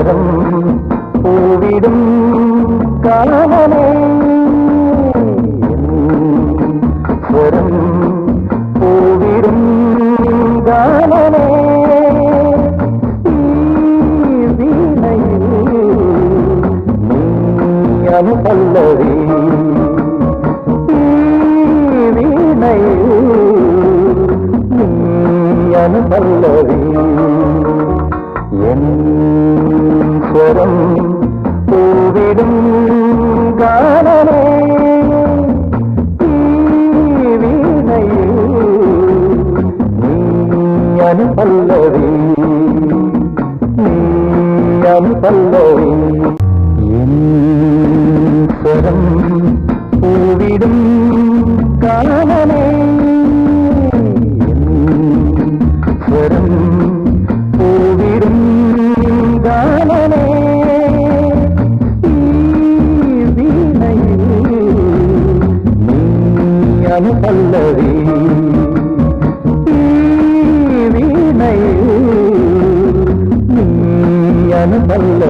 സ്വരം പൂവിടും കാലമേ സ്വരം പൂവിടും ഗാനമേ ഈ വീണയിൽ നീ അനുപല്ലവി ഈ വീണയിൽ നീ അനുപല്ലവി എൻ സ്വരം പൂവിടും ഗാനമേ ഈ വീണയിൽ നീ അനുപല്ലവി നീ അനുപല്ലവി എൻ സ്വരം പൂവിടും ഗാനമേ സ്വരം പൂവിടും ഗാനമേ ഈ വീണയിൽ നീ അനുപല്ലവി ഈ വീണയിൽ നീ അനുപല്ലവി